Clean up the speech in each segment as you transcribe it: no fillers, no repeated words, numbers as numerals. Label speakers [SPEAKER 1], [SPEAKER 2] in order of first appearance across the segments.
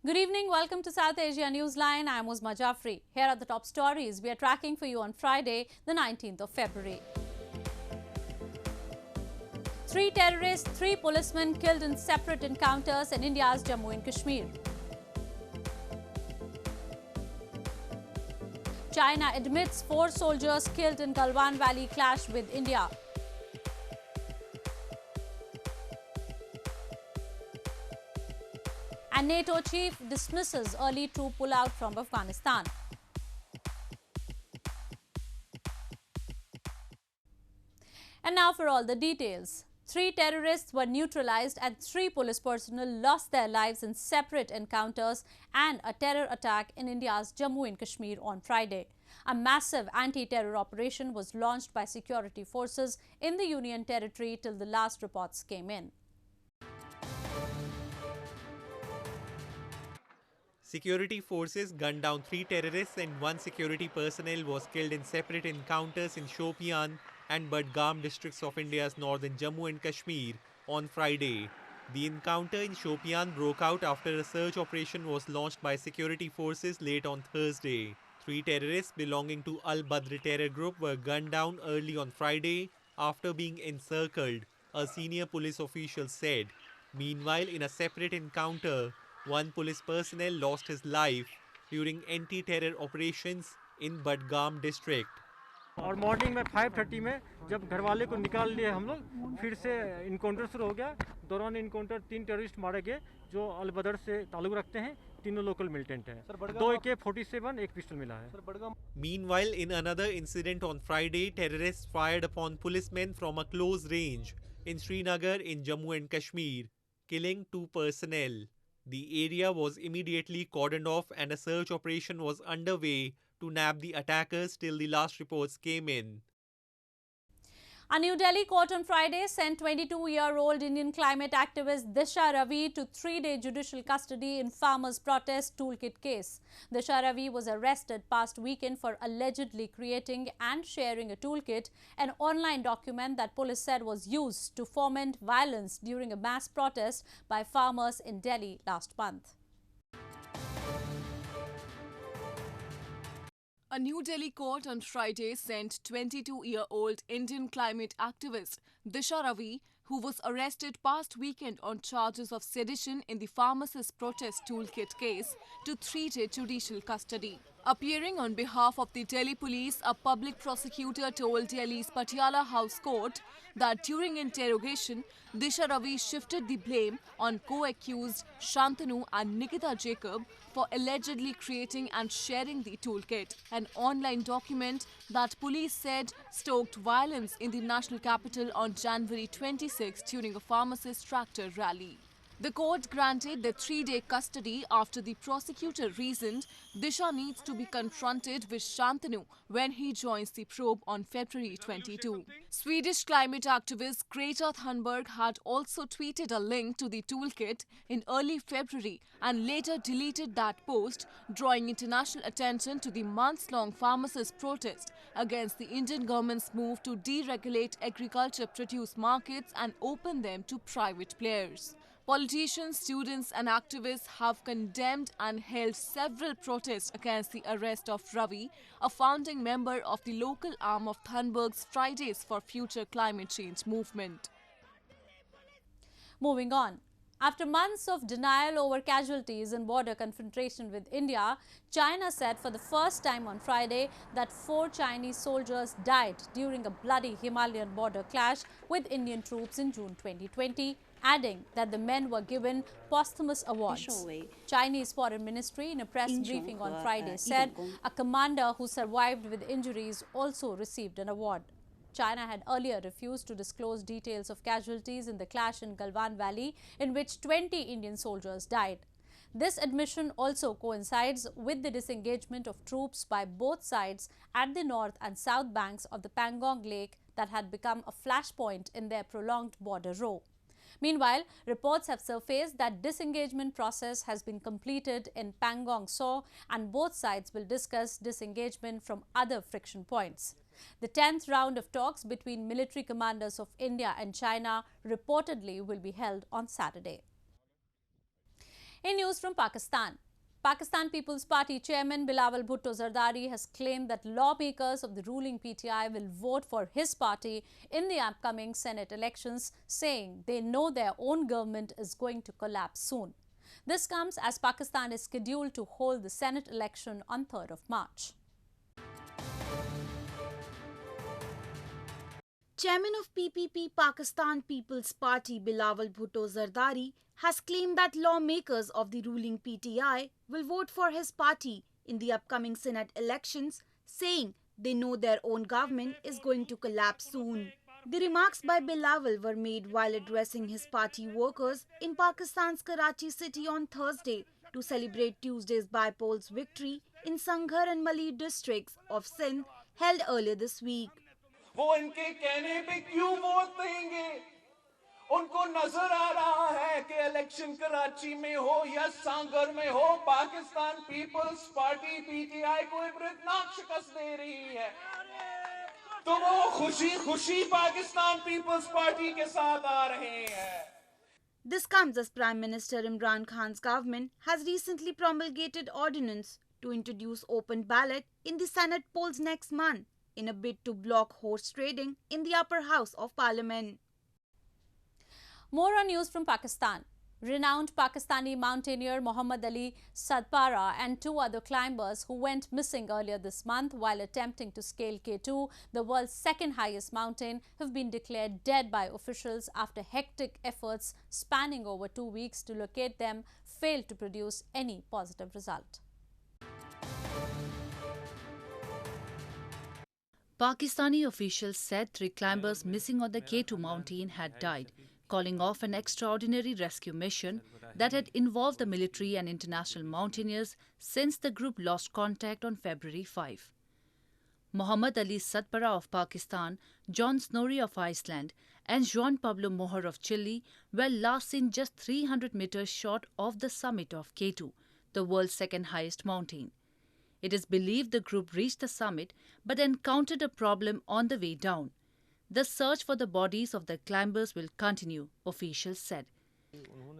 [SPEAKER 1] Good evening. Welcome to South Asia Newsline. I'm Uzma Jafri. Here are the top stories we are tracking for you on Friday, the 19th of February. 3 terrorists, 3 policemen killed in separate encounters in India's Jammu and Kashmir. China admits 4 soldiers killed in Galwan Valley clash with India. And NATO chief dismisses early troop pullout from Afghanistan. And now for all the details. 3 terrorists were neutralized and 3 police personnel lost their lives in separate encounters and a terror attack in India's Jammu and Kashmir on Friday. A massive anti-terror operation was launched by security forces in the Union Territory till the last reports came in.
[SPEAKER 2] Security forces gunned down 3 terrorists and 1 security personnel was killed in separate encounters in Shopian and Budgam districts of India's northern Jammu and Kashmir on Friday. The encounter in Shopian broke out after a search operation was launched by security forces late on Thursday. 3 terrorists belonging to Al-Badr terror group were gunned down early on Friday after being encircled, a senior police official said. Meanwhile, in a separate encounter, 1 police personnel lost his life during anti-terror operations in Budgam district.
[SPEAKER 3] और morning में 5:30 में जब घर वाले को निकाल लिए हम लोग, फिर से इनकाउंटर शुरू हो गया। दौरान इनकाउंटर 3 टेररिस्ट मारे गए जो अलबदर से ताल्लुक रखते हैं। तीनों लोकल मिलिटेंट हैं। 2 AK-47, 1 पिस्टल मिला है।
[SPEAKER 2] Meanwhile, in another incident on Friday, terrorists fired upon policemen from a close range in Srinagar in Jammu and Kashmir, killing 2 personnel. The area was immediately cordoned off and a search operation was underway to nab the attackers till the last reports came in.
[SPEAKER 1] A New Delhi court on Friday sent 22-year-old Indian climate activist Disha Ravi to 3-day judicial custody in farmers' protest toolkit case. Disha Ravi was arrested past weekend for allegedly creating and sharing a toolkit, an online document that police said was used to foment violence during a mass protest by farmers in Delhi last month.
[SPEAKER 4] A New Delhi court on Friday sent 22-year-old Indian climate activist Disha Ravi, who was arrested past weekend on charges of sedition in the pharmacist protest toolkit case, to 3-day judicial custody. Appearing on behalf of the Delhi police, a public prosecutor told Delhi's Patiala House Court that during interrogation, Disha Ravi shifted the blame on co-accused Shantanu and Nikita Jacob for allegedly creating and sharing the toolkit, an online document that police said stoked violence in the national capital on January 26 during a pharmacist tractor rally. The court granted the 3-day custody after the prosecutor reasoned Disha needs to be confronted with Shantanu when he joins the probe on February 22. Swedish climate activist Greta Thunberg had also tweeted a link to the toolkit in early February and later deleted that post, drawing international attention to the months-long pharmacist protest against the Indian government's move to deregulate agriculture produce markets and open them to private players. Politicians, students and activists have condemned and held several protests against the arrest of Ravi, a founding member of the local arm of Thunberg's Fridays for Future climate change movement.
[SPEAKER 1] Moving on. After months of denial over casualties in border confrontation with India, China said for the first time on Friday that 4 Chinese soldiers died during a bloody Himalayan border clash with Indian troops in June 2020, adding that the men were given posthumous awards. Chinese Foreign Ministry in a press briefing on Friday said a commander who survived with injuries also received an award. China had earlier refused to disclose details of casualties in the clash in Galwan Valley, in which 20 Indian soldiers died. This admission also coincides with the disengagement of troops by both sides at the north and south banks of the Pangong Lake that had become a flashpoint in their prolonged border row. Meanwhile, reports have surfaced that disengagement process has been completed in Pangong Tso and both sides will discuss disengagement from other friction points. The 10th round of talks between military commanders of India and China reportedly will be held on Saturday. In news from Pakistan, Pakistan People's Party chairman Bilawal Bhutto Zardari has claimed that lawmakers of the ruling PTI will vote for his party in the upcoming Senate elections, saying they know their own government is going to collapse soon. This comes as Pakistan is scheduled to hold the Senate election on 3rd of March.
[SPEAKER 5] Chairman of PPP Pakistan People's Party Bilawal Bhutto Zardari has claimed that lawmakers of the ruling PTI will vote for his party in the upcoming Senate elections, saying they know their own government is going to collapse soon. The remarks by Bilawal were made while addressing his party workers in Pakistan's Karachi city on Thursday to celebrate Tuesday's by-polls victory in Sanghar and Mali districts of Sindh held earlier this week.
[SPEAKER 6] वो इनके कहने पे क्यों vote देंगे? उनको नजर आ रहा है कि इलेक्शन कराची में हो या सांगर में हो, पाकिस्तान पीपल्स पार्टी पीटीआई को इबरतनाक शिकस्त दे रही है, तो वो खुशी खुशी पाकिस्तान पीपल्स पार्टी के साथ आ रहे हैं.
[SPEAKER 5] This comes as Prime Minister Imran Khan's government has recently promulgated ordinance to introduce open ballot in the Senate polls next month, in a bid to block horse trading in the upper house of parliament.
[SPEAKER 1] More on news from Pakistan. Renowned Pakistani mountaineer Muhammad Ali Sadpara and 2 other climbers who went missing earlier this month while attempting to scale K2, the world's second highest mountain, have been declared dead by officials after hectic efforts spanning over 2 weeks to locate them failed to produce any positive result.
[SPEAKER 7] Pakistani officials said 3 climbers missing on the K2 mountain had died, calling off an extraordinary rescue mission that had involved the military and international mountaineers since the group lost contact on February 5. Muhammad Ali Sadpara of Pakistan, John Snorri of Iceland, and Juan Pablo Mohr of Chile were last seen just 300 meters short of the summit of K2, the world's second highest mountain. It is believed the group reached the summit but encountered a problem on the way down. The search for the bodies of the climbers will continue, officials said.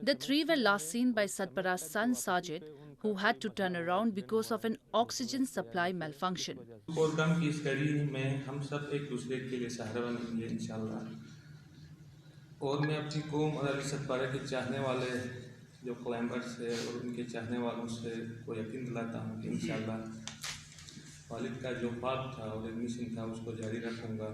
[SPEAKER 7] The 3 were last seen by Sadpara's son Sajid, who had to turn around because of an oxygen supply malfunction.
[SPEAKER 8] जो climbers है और उनके चाहने वालों से को यकीन दिलाता हूँ कि इंशाल्लाह वालिद का जो ख्वाब था और मिशन था उसको जारी रखूँगा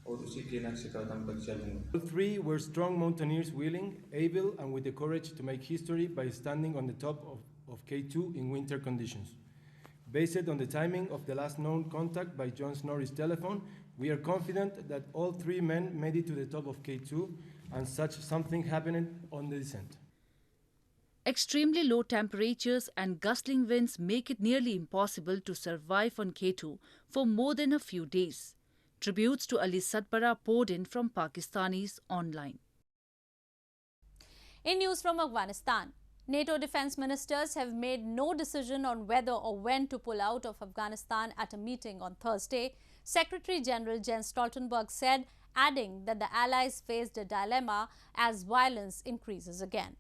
[SPEAKER 8] और उसी के नक्श कदम पर चलूँगा.
[SPEAKER 9] All 3 were strong mountaineers, willing, able, and with the courage to make history by standing on the top of K2 in winter conditions. Based on the timing of the last known contact by John Snorri's telephone, we are confident that all 3 men made it to the top of K2 and such something happened on the descent.
[SPEAKER 7] Extremely low temperatures and gusting winds make it nearly impossible to survive on K2 for more than a few days. Tributes to Ali Sadpara poured in from Pakistanis online.
[SPEAKER 1] In news from Afghanistan, NATO defense ministers have made no decision on whether or when to pull out of Afghanistan at a meeting on Thursday. Secretary General Jens Stoltenberg said, adding that the allies faced a dilemma as violence increases again.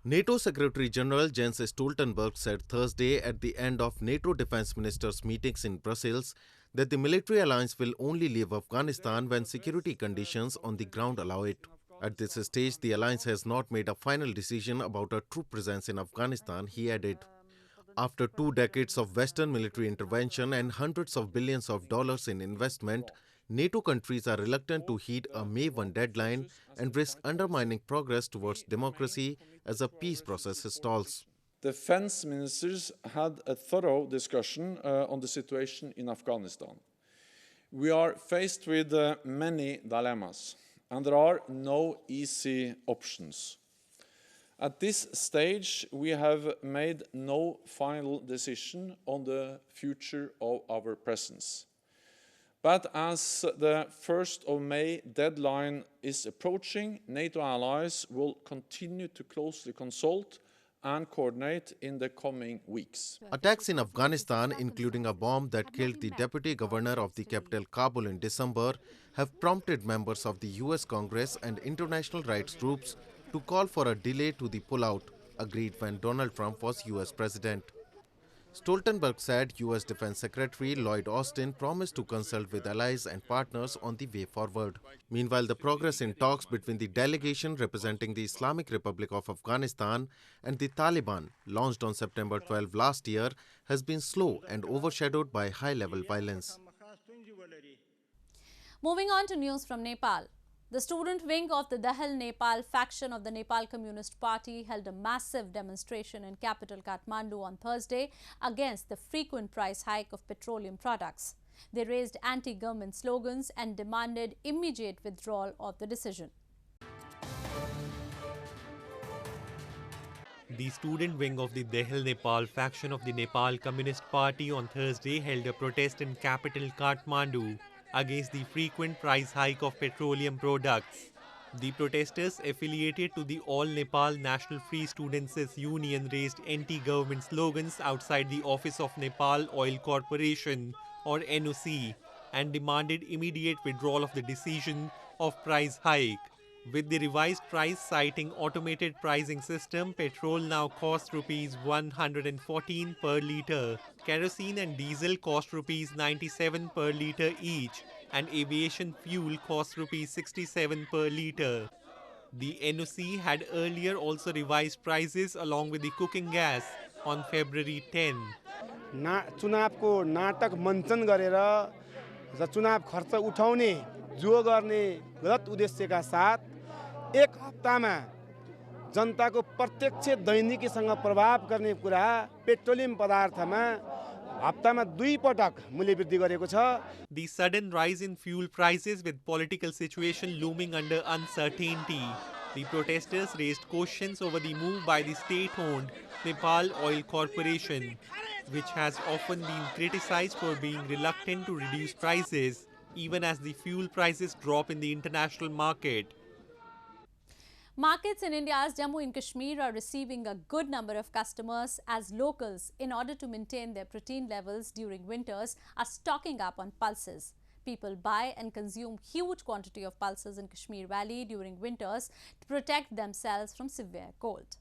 [SPEAKER 10] NATO Secretary General Jens Stoltenberg said Thursday at the end of NATO defense ministers' meetings in Brussels that the military alliance will only leave Afghanistan when security conditions on the ground allow it. At this stage, the alliance has not made a final decision about a troop presence in Afghanistan, he added. After 2 decades of Western military intervention and hundreds of billions of dollars in investment, NATO countries are reluctant to heed a May 1 deadline and risk undermining progress towards democracy as a peace process stalls.
[SPEAKER 11] Defense ministers had a thorough discussion on the situation in Afghanistan. We are faced with many dilemmas, and there are no easy options. At this stage, we have made no final decision on the future of our presence. But as the 1st of May deadline is approaching, NATO allies will continue to closely consult and coordinate in the coming weeks.
[SPEAKER 10] Attacks in Afghanistan, including a bomb that killed the deputy governor of the capital Kabul in December, have prompted members of the US Congress and international rights groups to call for a delay to the pullout, agreed when Donald Trump was US president. Stoltenberg said US Defense Secretary Lloyd Austin promised to consult with allies and partners on the way forward. Meanwhile, the progress in talks between the delegation representing the Islamic Republic of Afghanistan and the Taliban, launched on September 12 last year, has been slow and overshadowed by high-level violence.
[SPEAKER 1] Moving on to news from Nepal. The student wing of the Dahel Nepal faction of the Nepal Communist Party held a massive demonstration in capital Kathmandu on Thursday against the frequent price hike of petroleum products. They raised anti-government slogans and demanded immediate withdrawal of the decision.
[SPEAKER 2] The student wing of the Dahel Nepal faction of the Nepal Communist Party on Thursday held a protest in capital Kathmandu against the frequent price hike of petroleum products. The protesters affiliated to the All Nepal National Free Students' Union raised anti-government slogans outside the office of Nepal Oil Corporation or NOC and demanded immediate withdrawal of the decision of price hike. With the revised price citing automated pricing system, petrol now costs rupees 114 per litre. Kerosene and diesel cost rupees 97 per litre each, and aviation fuel costs rupees 67 per litre. The NOC had earlier also revised prices along with the cooking gas on February 10.
[SPEAKER 12] चुनावको नाटक मञ्चन गरेर चुनाव खर्च उठाउने जो गर्ने गलत उद्देश्यका साथ एक हप्तामा जनताको प्रत्यक्ष दैनिकीसँग प्रभाव गर्ने कुरा पेट्रोलियम पदार्थमा हप्तामा 2 पटक मूल्य वृद्धि गरेको छ.
[SPEAKER 2] The sudden rise in fuel prices with political situation looming under uncertainty. The protesters raised questions over the move by the state-owned Nepal Oil Corporation, which has often been criticized for being reluctant to reduce prices, even as the fuel prices drop in the international market.
[SPEAKER 1] Markets in India's Jammu and Kashmir are receiving a good number of customers as locals, in order to maintain their protein levels during winters, are stocking up on pulses. People buy and consume huge quantity of pulses in Kashmir Valley during winters to protect themselves from severe cold.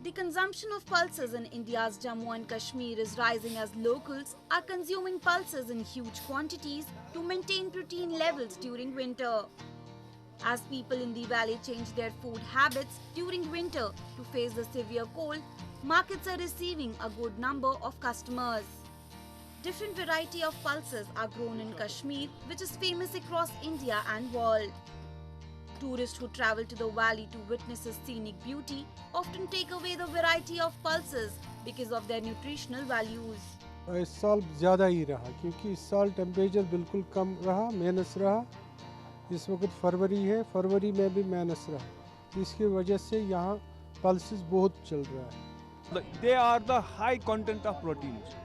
[SPEAKER 5] The consumption of pulses in India's Jammu and Kashmir is rising as locals are consuming pulses in huge quantities to maintain protein levels during winter. As people in the valley change their food habits during winter to face the severe cold, markets are receiving a good number of customers. Different variety of pulses are grown in Kashmir, which is famous across India and world. Tourists who travel to the valley to witness its scenic beauty often take away the variety of pulses because of their nutritional values.
[SPEAKER 13] इस साल ज़्यादा ही रहा क्योंकि इस साल temperature बिल्कुल कम रहा, minus रहा. इस वक्त फरवरी है, फरवरी में भी माइनस रहा. इसकी वजह से यहाँ पल्सेस बहुत चल रहा है.
[SPEAKER 14] They are the high content of proteins.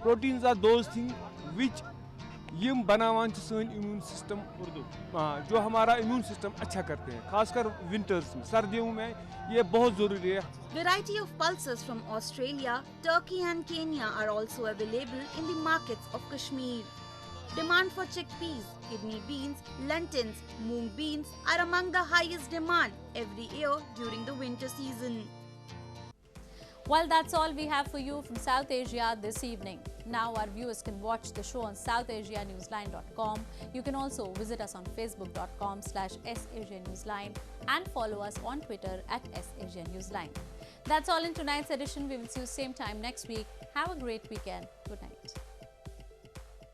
[SPEAKER 14] Proteins are those things which यम बनावान सन इम्यून सिस्टम जो हमारा इम्यून सिस्टम अच्छा करते हैं, खासकर विंटर्स में, सर्दियों में ये बहुत जरूरी है.
[SPEAKER 5] Variety of pulses from Australia, Turkey and Kenya are also available in the markets of Kashmir. Demand for chickpeas, kidney beans, lentils, moong beans are among the highest demand every year during the winter season.
[SPEAKER 1] Well, that's all we have for you from South Asia this evening. Now our viewers can watch the show on SouthAsiaNewsline.com. You can also visit us on Facebook.com/SAsiaNewsline and follow us on Twitter @SAsiaNewsline. That's all in tonight's edition. We will see you same time next week. Have a great weekend. Good night.